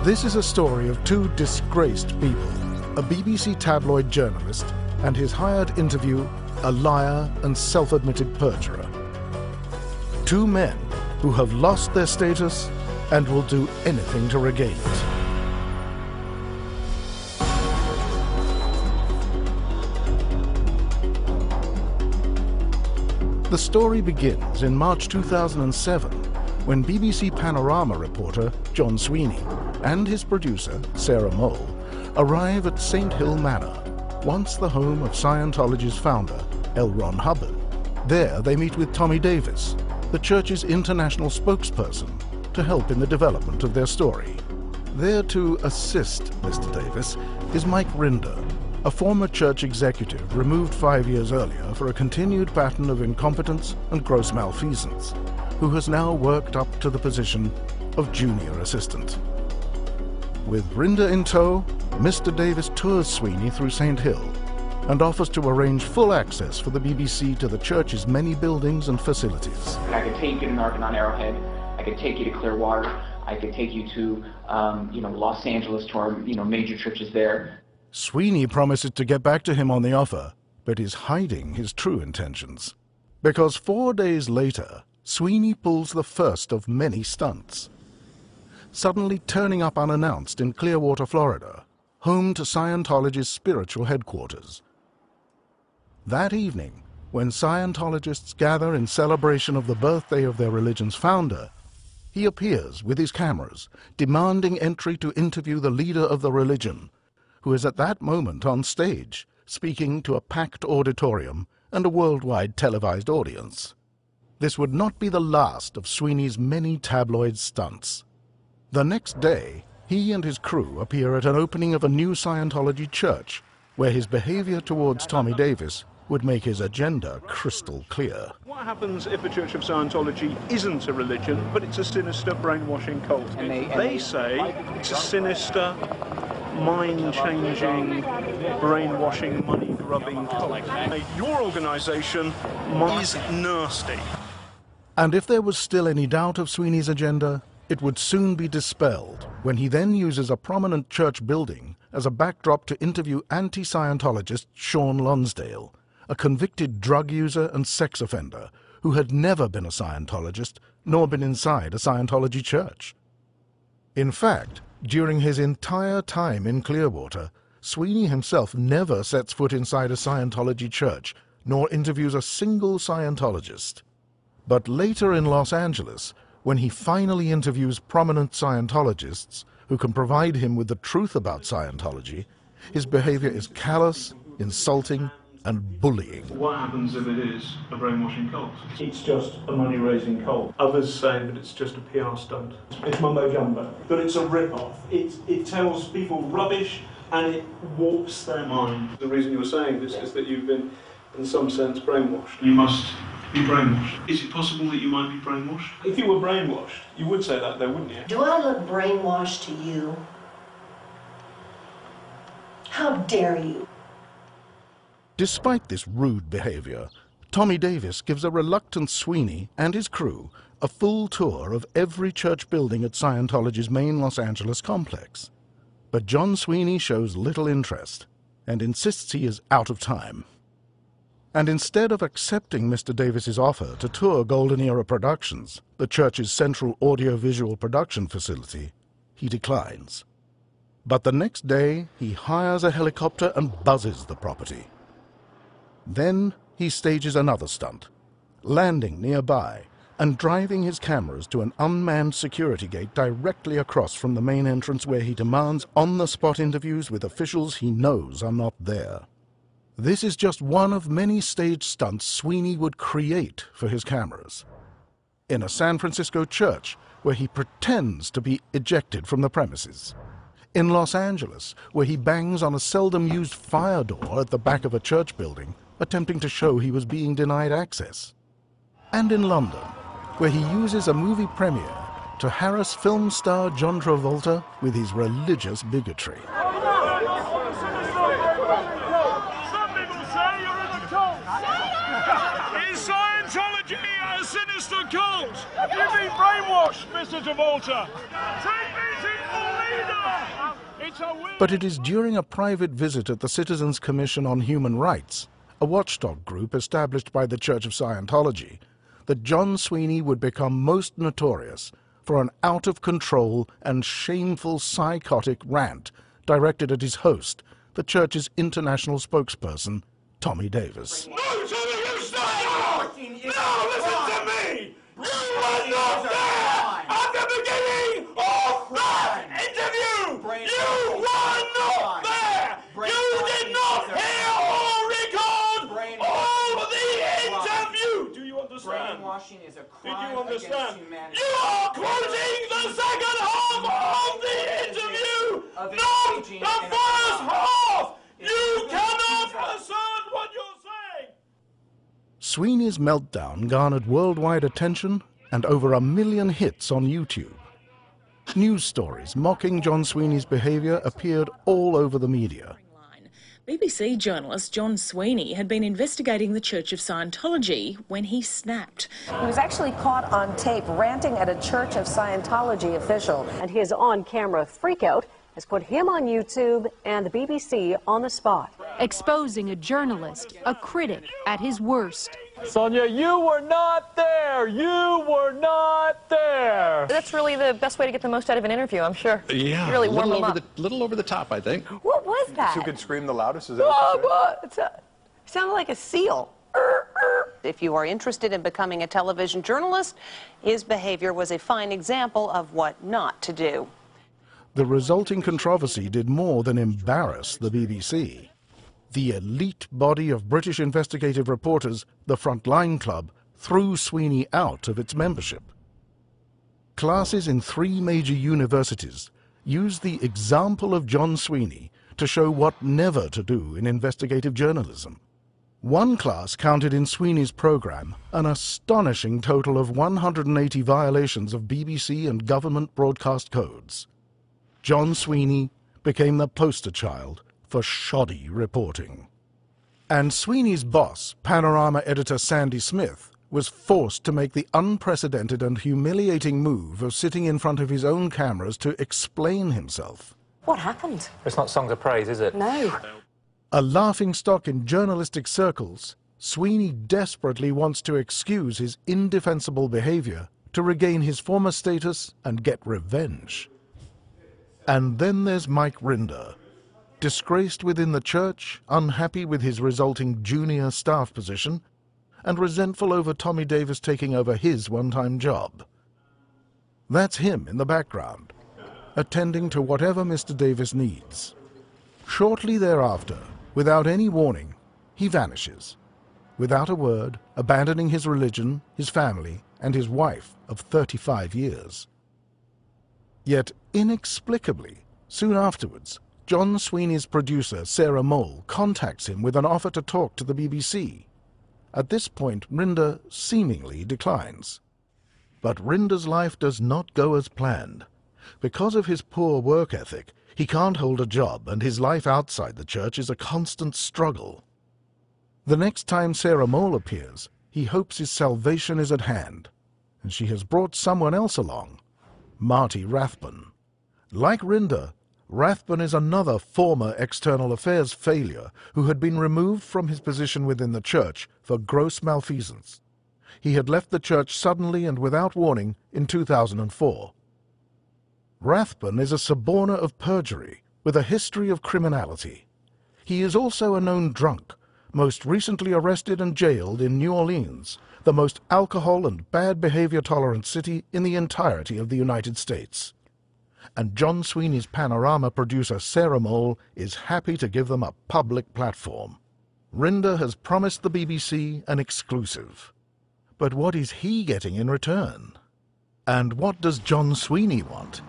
This is a story of two disgraced people, a BBC tabloid journalist and his hired interview, a liar and self-admitted perjurer. Two men who have lost their status and will do anything to regain it. The story begins in March 2007, when BBC Panorama reporter John Sweeney and his producer, Sarah Mole, arrive at St. Hill Manor, once the home of Scientology's founder, L. Ron Hubbard. There they meet with Tommy Davis, the church's international spokesperson, to help in the development of their story. There to assist Mr. Davis is Mike Rinder, a former church executive removed 5 years earlier for a continued pattern of incompetence and gross malfeasance, who has now worked up to the position of junior assistant. With Rinder in tow, Mr. Davis tours Sweeney through St. Hill and offers to arrange full access for the BBC to the church's many buildings and facilities. I could take you to Narconon Arrowhead, I could take you to Clearwater, I could take you to Los Angeles, to our major churches there. Sweeney promises to get back to him on the offer, but is hiding his true intentions. Because 4 days later, Sweeney pulls the first of many stunts. Suddenly turning up unannounced in Clearwater, Florida, home to Scientology's spiritual headquarters. That evening, when Scientologists gather in celebration of the birthday of their religion's founder, he appears with his cameras, demanding entry to interview the leader of the religion, who is at that moment on stage, speaking to a packed auditorium and a worldwide televised audience. This would not be the last of Sweeney's many tabloid stunts. The next day, he and his crew appear at an opening of a new Scientology church, where his behavior towards Tommy Davis would make his agenda crystal clear. What happens if the Church of Scientology isn't a religion, but it's a sinister brainwashing cult? They say it's a sinister, mind-changing, brainwashing, money-grubbing cult. Your organisation is nasty. And if there was still any doubt of Sweeney's agenda, it would soon be dispelled when he then uses a prominent church building as a backdrop to interview anti-Scientologist Sean Lonsdale, a convicted drug user and sex offender who had never been a Scientologist nor been inside a Scientology church. In fact, during his entire time in Clearwater, Sweeney himself never sets foot inside a Scientology church nor interviews a single Scientologist. But later in Los Angeles, when he finally interviews prominent Scientologists who can provide him with the truth about Scientology, his behavior is callous, insulting, and bullying. What happens if it is a brainwashing cult? It's just a money-raising cult. Others say that it's just a PR stunt. It's mumbo-jumbo, that it's a rip-off. It tells people rubbish and it warps their mind. The reason you were saying this is that you've been, in some sense, brainwashed. You must be brainwashed. Is it possible that you might be brainwashed? If you were brainwashed, you would say that though, wouldn't you? Do I look brainwashed to you? How dare you? Despite this rude behavior, Tommy Davis gives a reluctant Sweeney and his crew a full tour of every church building at Scientology's main Los Angeles complex. But John Sweeney shows little interest and insists he is out of time. And instead of accepting Mr. Davis's offer to tour Golden Era Productions, the church's central audio-visual production facility, he declines. But the next day, he hires a helicopter and buzzes the property. Then he stages another stunt, landing nearby and driving his cameras to an unmanned security gate directly across from the main entrance, where he demands on-the-spot interviews with officials he knows are not there. This is just one of many staged stunts Sweeney would create for his cameras. In a San Francisco church, where he pretends to be ejected from the premises. In Los Angeles, where he bangs on a seldom-used fire door at the back of a church building, attempting to show he was being denied access. And in London, where he uses a movie premiere to harass film star John Travolta with his religious bigotry. Is Scientology a sinister cult? You've been brainwashed, Mr. Travolta. Take this leader. It's a win. But it is during a private visit at the Citizens Commission on Human Rights, a watchdog group established by the Church of Scientology, that John Sweeney would become most notorious for an out-of-control and shameful psychotic rant directed at his host, the church's international spokesperson, Tommy Davis. No, Tommy, you stop! No, listen to me! You were not there at the beginning of that interview! You were not there! You did not hear or record all the interview! Do you understand? Brainwashing is a crime. Did you understand? Against humanity. You are quoting the second half of the interview, not the first half! You cannot assert what you're saying! Sweeney's meltdown garnered worldwide attention and over 1 million hits on YouTube. News stories mocking John Sweeney's behavior appeared all over the media. BBC journalist John Sweeney had been investigating the Church of Scientology when he snapped. He was actually caught on tape ranting at a Church of Scientology official. And his on-camera freakout has put him on YouTube and the BBC on the spot. Exposing a journalist, a critic at his worst. Sonia, you were not there! You were not there! That's really the best way to get the most out of an interview, I'm sure. Yeah, really warm them up. Little over the top, I think. What was that? Who could scream the loudest? Is that what you said? It sounded like a seal. If you are interested in becoming a television journalist, his behavior was a fine example of what not to do. The resulting controversy did more than embarrass the BBC. The elite body of British investigative reporters, the Frontline Club, threw Sweeney out of its membership. Classes in 3 major universities used the example of John Sweeney to show what never to do in investigative journalism. One class counted in Sweeney's program an astonishing total of 180 violations of BBC and government broadcast codes. John Sweeney became the poster child for shoddy reporting. And Sweeney's boss, Panorama editor Sandy Smith, was forced to make the unprecedented and humiliating move of sitting in front of his own cameras to explain himself. What happened? It's not songs of praise, is it? No. A laughingstock in journalistic circles, Sweeney desperately wants to excuse his indefensible behavior to regain his former status and get revenge. And then there's Mike Rinder, disgraced within the church, unhappy with his resulting junior staff position, and resentful over Tommy Davis taking over his one-time job. That's him in the background, attending to whatever Mr. Davis needs. Shortly thereafter, without any warning, he vanishes, without a word, abandoning his religion, his family, and his wife of 35 years. Yet, inexplicably, soon afterwards, John Sweeney's producer, Sarah Mole, contacts him with an offer to talk to the BBC. At this point, Rinder seemingly declines. But Rinder's life does not go as planned. Because of his poor work ethic, he can't hold a job, and his life outside the church is a constant struggle. The next time Sarah Mole appears, he hopes his salvation is at hand, and she has brought someone else along, Marty Rathbun. Like Rinder, Rathbun is another former external affairs failure who had been removed from his position within the church for gross malfeasance. He had left the church suddenly and without warning in 2004. Rathbun is a suborner of perjury with a history of criminality. He is also a known drunk, most recently arrested and jailed in New Orleans, the most alcohol and bad behavior tolerant city in the entirety of the United States. And John Sweeney's Panorama producer Sarah Mole is happy to give them a public platform. Rinder has promised the BBC an exclusive. But what is he getting in return? And what does John Sweeney want?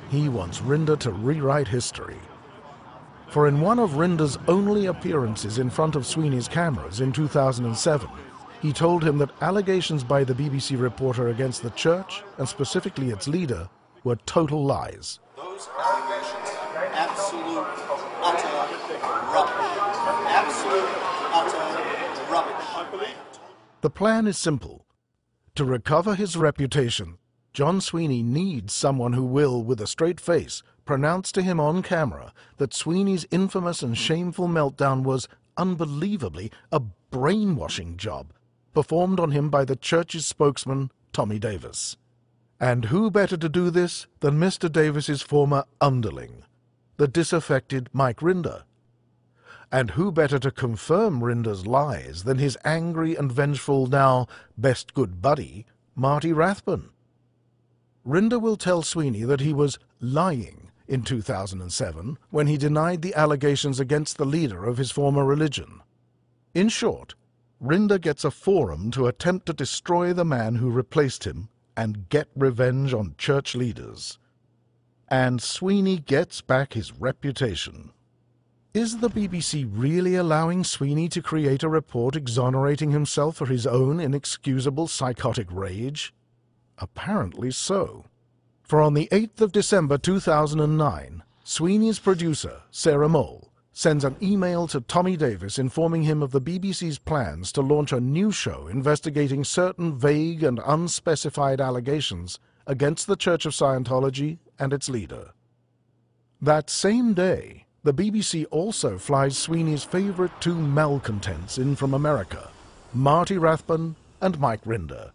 He wants Rinder to rewrite history. For in one of Rinder's only appearances in front of Sweeney's cameras in 2007, he told him that allegations by the BBC reporter against the church, and specifically its leader, were total lies. Those allegations are absolute, utter rubbish. Absolute, utter rubbish. The plan is simple: To recover his reputation, John Sweeney needs someone who will, with a straight face, pronounce to him on camera that Sweeney's infamous and shameful meltdown was, unbelievably, a brainwashing job performed on him by the church's spokesman, Tommy Davis. And who better to do this than Mr. Davis's former underling, the disaffected Mike Rinder? And who better to confirm Rinder's lies than his angry and vengeful, now best good buddy, Marty Rathbun? Rinder will tell Sweeney that he was lying in 2007 when he denied the allegations against the leader of his former religion. In short, Rinder gets a forum to attempt to destroy the man who replaced him and get revenge on church leaders. And Sweeney gets back his reputation. Is the BBC really allowing Sweeney to create a report exonerating himself for his own inexcusable psychotic rage? Apparently so. For on the 8th of December 2009, Sweeney's producer, Sarah Mole, sends an email to Tommy Davis informing him of the BBC's plans to launch a new show investigating certain vague and unspecified allegations against the Church of Scientology and its leader. That same day, the BBC also flies Sweeney's favorite two malcontents in from America, Marty Rathbun and Mike Rinder.